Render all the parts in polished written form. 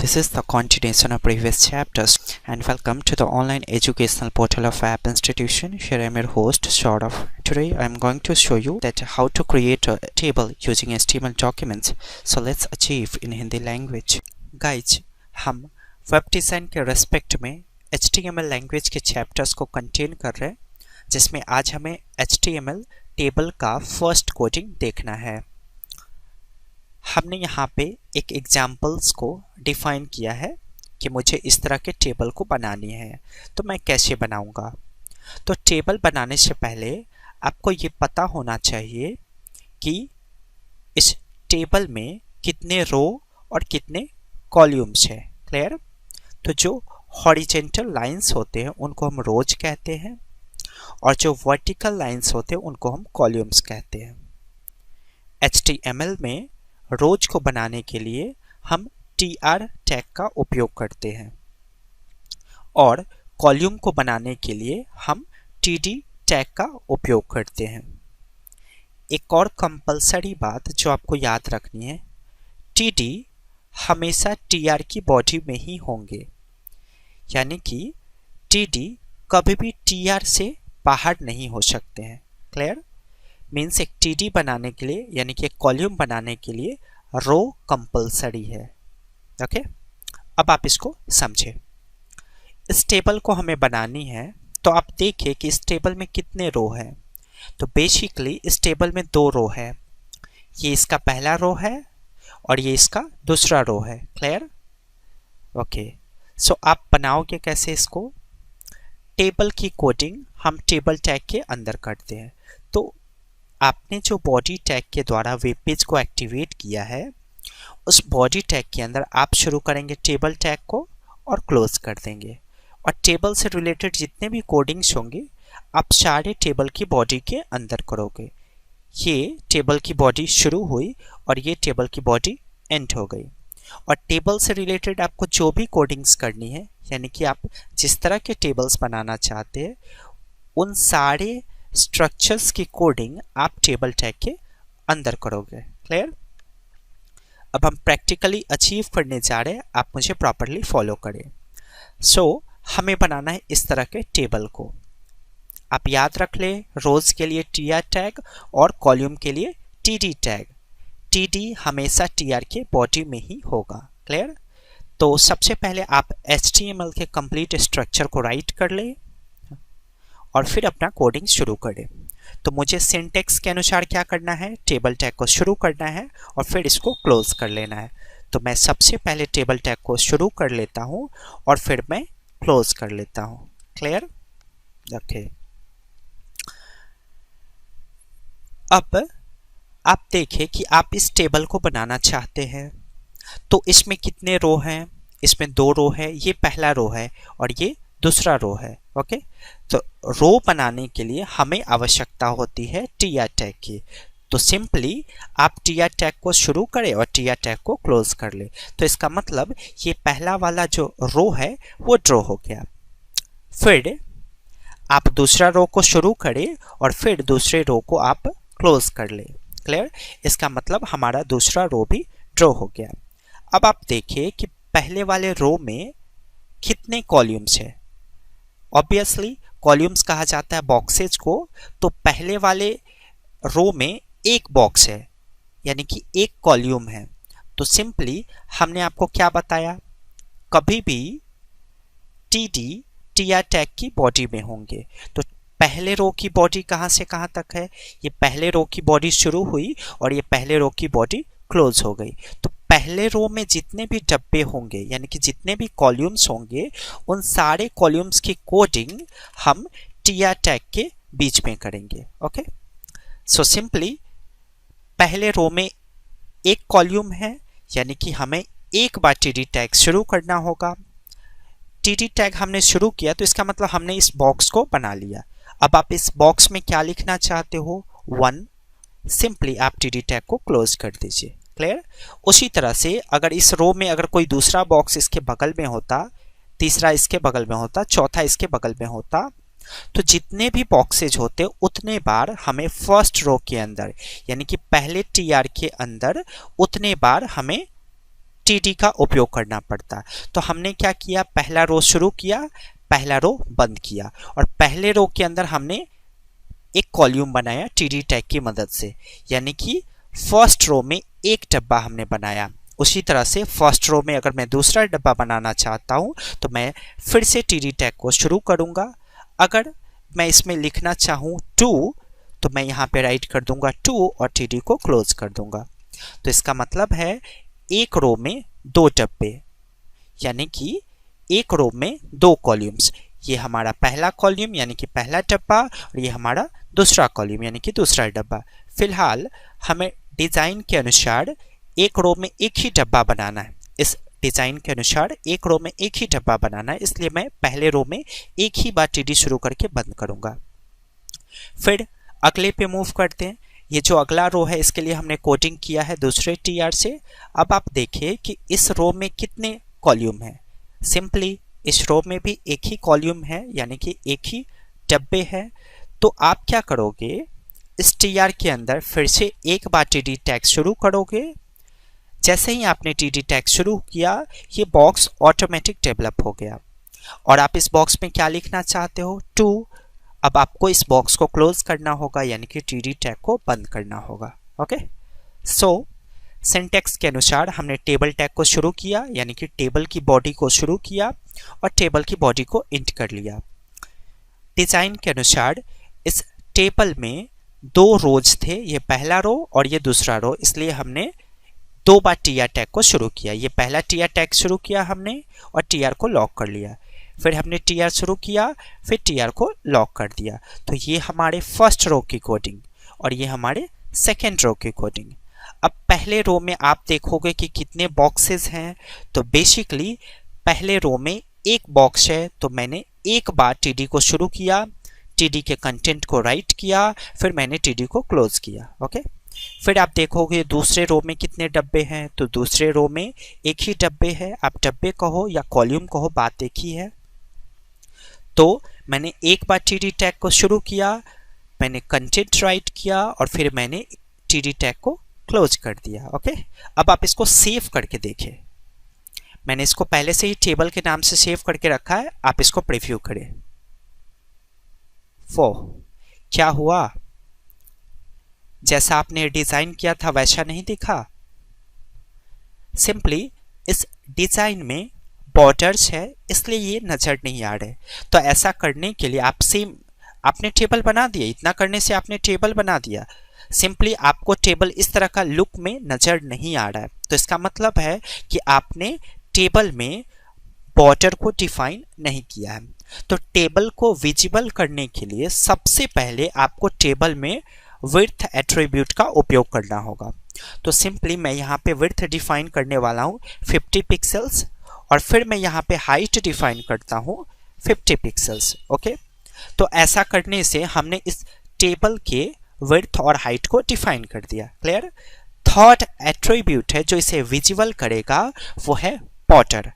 This is the continuation of previous chapters and welcome to the online educational portal of App Institution. Here I am your host Saurav. Today I am going to show you that how to create a table using HTML documents. So let's achieve in Hindi language. Guys, हम web design के respect में HTML language के chapters को contain कर रहे हैं जिसमें आज हमें HTML टेबल का फर्स्ट कोडिंग देखना है। हमने यहाँ पे एक एग्जाम्पल्स को डिफाइन किया है कि मुझे इस तरह के टेबल को बनानी है, तो मैं कैसे बनाऊंगा। तो टेबल बनाने से पहले आपको ये पता होना चाहिए कि इस टेबल में कितने रो और कितने कॉलम्स हैं। क्लियर? तो जो हॉरिजेंटल लाइंस होते हैं उनको हम रोज कहते हैं और जो वर्टिकल लाइंस होते हैं उनको हम कॉलम्स कहते हैं। HTML में रोज को बनाने के लिए हम tr टैग का उपयोग करते हैं और कॉलम को बनाने के लिए हम td टैग का उपयोग करते हैं। एक और कंपलसरी बात जो आपको याद रखनी है, td हमेशा tr की बॉडी में ही होंगे, यानी कि td कभी भी tr से बाहर नहीं हो सकते हैं। क्लियर? मीन्स एक td बनाने के लिए यानी कि एक कॉलम बनाने के लिए रो कंपलसरी है। ओके, अब आप इसको समझे। इस टेबल को हमें बनानी है तो आप देखिए कि इस टेबल में कितने रो हैं। तो बेसिकली इस टेबल में दो रो है, ये इसका पहला रो है और ये इसका दूसरा रो है। क्लियर? ओके, सो आप बनाओगे कैसे इसको। टेबल की कोडिंग हम टेबल टैग के अंदर करते हैं। तो आपने जो बॉडी टैग के द्वारा वेब पेज को एक्टिवेट किया है उस बॉडी टैग के अंदर आप शुरू करेंगे टेबल टैग को और क्लोज कर देंगे, और टेबल से रिलेटेड जितने भी कोडिंग्स होंगे आप सारे टेबल की बॉडी के अंदर करोगे। ये टेबल की बॉडी शुरू हुई और ये टेबल की बॉडी एंड हो गई। और टेबल से रिलेटेड आपको जो भी कोडिंग्स करनी है, यानी कि आप जिस तरह के टेबल्स बनाना चाहते हैं उन सारे स्ट्रक्चर्स की कोडिंग आप टेबल टैग के अंदर करोगे। क्लियर? अब हम प्रैक्टिकली अचीव करने जा रहे हैं, आप मुझे प्रॉपरली फॉलो करें। सो हमें बनाना है इस तरह के टेबल को। आप याद रख लें, रोज के लिए tr टैग और कॉलम के लिए td टैग। td हमेशा tr के बॉडी में ही होगा। क्लियर? तो सबसे पहले आप HTML के कंप्लीट स्ट्रक्चर को राइट कर लें और फिर अपना कोडिंग शुरू करें। तो मुझे सिंटेक्स के अनुसार क्या करना है, टेबल टैग को शुरू करना है और फिर इसको क्लोज कर लेना है। तो मैं सबसे पहले टेबल टैग को शुरू कर लेता हूं और फिर मैं क्लोज कर लेता हूं। क्लियर? ओके, अब आप देखें कि आप इस टेबल को बनाना चाहते हैं। तो इसमें कितने रो हैं? इसमें दो रो है, ये पहला रो है और ये दूसरा रो है। ओके, तो रो बनाने के लिए हमें आवश्यकता होती है tr टैग की। तो सिंपली आप tr टैग को शुरू करें और tr टैग को क्लोज कर ले। तो इसका मतलब ये पहला वाला जो रो है वो ड्रॉ हो गया। फिर आप दूसरा रो को शुरू करें और फिर दूसरे रो को आप क्लोज कर ले। क्लियर? इसका मतलब हमारा दूसरा रो भी ड्रॉ हो गया। अब आप देखिए कि पहले वाले रो में कितने कॉलम्स है। ऑब्वियसली कॉलम्स कहा जाता है बॉक्सेज को, तो पहले वाले रो में एक बॉक्स है यानी कि एक कॉलम है। तो सिंपली हमने आपको क्या बताया, कभी भी tr टैग की बॉडी में होंगे। तो पहले रो की बॉडी कहां से कहां तक है, ये पहले रो की बॉडी शुरू हुई और ये पहले रो की बॉडी क्लोज हो गई। तो पहले रो में जितने भी डब्बे होंगे यानी कि जितने भी कॉलम्स होंगे उन सारे कॉलम्स की कोडिंग हम tr टैग के बीच में करेंगे। ओके, सो सिंपली पहले रो में एक कॉलम है यानी कि हमें एक बार td टैग शुरू करना होगा। td टैग हमने शुरू किया तो इसका मतलब हमने इस बॉक्स को बना लिया। अब आप इस बॉक्स में क्या लिखना चाहते हो, 1। सिंपली आप td टैग को क्लोज कर दीजिए। क्लियर? उसी तरह से अगर इस रो में अगर कोई दूसरा बॉक्स इसके बगल में होता, तीसरा इसके बगल में होता, चौथा इसके बगल में होता, तो जितने भी बॉक्सेज होते उतने बार हमें फर्स्ट रो के अंदर यानी कि पहले tr के अंदर उतने बार हमें टीडी का उपयोग करना पड़ता। तो हमने क्या किया, पहला रो शुरू किया, पहला रो बंद किया और पहले रो के अंदर हमने एक कॉलम बनाया टीडी टैग की मदद से, यानी कि फर्स्ट रो में एक डब्बा हमने बनाया। उसी तरह से फर्स्ट रो में अगर मैं दूसरा डब्बा बनाना चाहता हूं तो मैं फिर से टीडी टैग को शुरू करूंगा। अगर मैं इसमें लिखना चाहूं 2 तो मैं यहां पे राइट कर दूंगा 2 और टीडी को क्लोज कर दूंगा। तो इसका मतलब है एक रो में 2 डब्बे, यानी कि एक रो में 2 कॉलम्स। ये हमारा पहला कॉलम यानी कि पहला डब्बा और ये हमारा दूसरा कॉलम यानी कि दूसरा डब्बा। फिलहाल हमें डिजाइन के अनुसार एक रो में एक ही डब्बा बनाना है। इस डिजाइन के अनुसार एक रो में एक ही डब्बा बनाना है, इसलिए मैं पहले रो में एक ही बार टीडी शुरू करके बंद करूंगा। फिर अगले पे मूव करते हैं। ये जो अगला रो है इसके लिए हमने कोडिंग किया है दूसरे टीआर से। अब आप देखिए कि इस रो में कितने कॉलम है। सिंपली इस रो में भी एक ही कॉलम है, यानी कि एक ही डब्बे है। तो आप क्या करोगे, इस टीआर के अंदर फिर से एक बार टीडी टैग शुरू करोगे। जैसे ही आपने टीडी टैग शुरू किया ये बॉक्स ऑटोमेटिक डेवलप हो गया और आप इस बॉक्स में क्या लिखना चाहते हो, 2। अब आपको इस बॉक्स को क्लोज करना होगा, यानी कि टीडी टैग को बंद करना होगा। ओके, सो सिंटैक्स के अनुसार हमने टेबल टैग को शुरू किया, यानी कि टेबल की बॉडी को शुरू किया और टेबल की बॉडी को इंट कर लिया। डिजाइन के अनुसार इस टेबल में 2 रोज थे, ये पहला रो और ये दूसरा रो, इसलिए हमने 2 बार टीआर टैग को शुरू किया। ये पहला टीआर टैग शुरू किया हमने और टीआर को लॉक कर लिया। फिर हमने टीआर शुरू किया, फिर टीआर को लॉक कर दिया। तो ये हमारे फर्स्ट रो की कोडिंग और ये हमारे सेकेंड रो की कोडिंग। अब पहले रो में आप देखोगे कि कितने बॉक्सेस हैं। तो बेसिकली पहले रो में एक बॉक्स है, तो मैंने एक बार टीडी को शुरू किया, टीडी के कंटेंट को राइट किया, फिर मैंने टीडी को क्लोज किया। ओके, फिर आप देखोगे दूसरे रो में कितने डब्बे हैं। तो दूसरे रो में एक ही डब्बे है, आप डब्बे कहो या कॉलम कहो, बात एक ही है। तो मैंने एक बार टीडी टैग को शुरू किया, मैंने कंटेंट राइट किया और फिर मैंने टीडी टैग को क्लोज कर दिया। ओके, अब आप इसको सेव करके देखें। मैंने इसको पहले से ही टेबल के नाम से सेव करके रखा है, आप इसको प्रीव्यू करें। क्या हुआ, जैसा आपने डिजाइन किया था वैसा नहीं दिखा। सिंपली इस डिजाइन में बॉर्डर्स है इसलिए ये नजर नहीं आ रहे। तो ऐसा करने के लिए आप सेम आपने टेबल बना दिया, इतना करने से आपने टेबल बना दिया। सिंपली आपको टेबल इस तरह का लुक में नजर नहीं आ रहा है, तो इसका मतलब है कि आपने टेबल में बॉर्डर को डिफाइन नहीं किया है। तो टेबल को विजिबल करने के लिए सबसे पहले आपको टेबल में विड्थ एट्रीब्यूट का उपयोग करना होगा। तो सिंपली मैं यहाँ पे विड्थ डिफाइन करने वाला हूँ 50 पिक्सल्स और फिर मैं यहाँ पे हाइट डिफाइन करता हूँ 50 पिक्सल्स। ओके, तो ऐसा करने से हमने इस टेबल के विड्थ और हाइट को डिफाइन कर दिया। क्लियर। थर्ड एट्रीब्यूट है जो इसे विजिबल करेगा वो है बॉर्डर।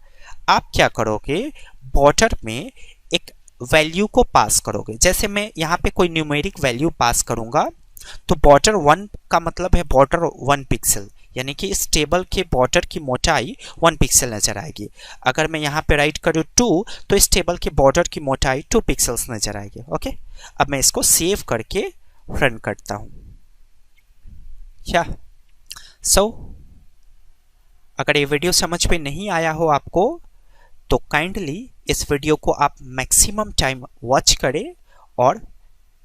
आप क्या करोगे, बॉर्डर में एक वैल्यू को पास करोगे। जैसे मैं यहाँ पे कोई न्यूमेरिक वैल्यू पास करूंगा तो बॉर्डर 1 का मतलब है बॉर्डर 1 पिक्सल, यानी कि इस टेबल के बॉर्डर की मोटाई 1 पिक्सल नजर आएगी। अगर मैं यहाँ पे राइट करूँ 2 तो इस टेबल के बॉर्डर की मोटाई 2 पिक्सल्स नजर आएगी। ओके, अब मैं इसको सेव करके रन करता हूँ। क्या अगर ये वीडियो समझ में नहीं आया हो आपको तो काइंडली इस वीडियो को आप मैक्सिमम टाइम वॉच करें और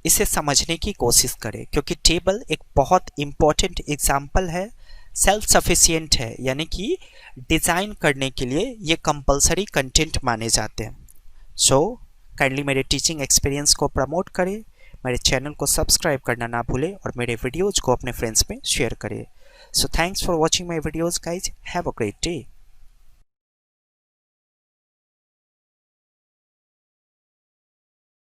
इसे समझने की कोशिश करें, क्योंकि टेबल एक बहुत इंपॉर्टेंट एग्जाम्पल है, सेल्फ सफिशिएंट है, यानी कि डिज़ाइन करने के लिए ये कंपलसरी कंटेंट माने जाते हैं। सो काइंडली मेरे टीचिंग एक्सपीरियंस को प्रमोट करें, मेरे चैनल को सब्सक्राइब करना ना भूलें और मेरे वीडियोज़ को अपने फ्रेंड्स में शेयर करें। So thanks for watching my videos guys. Have a great day.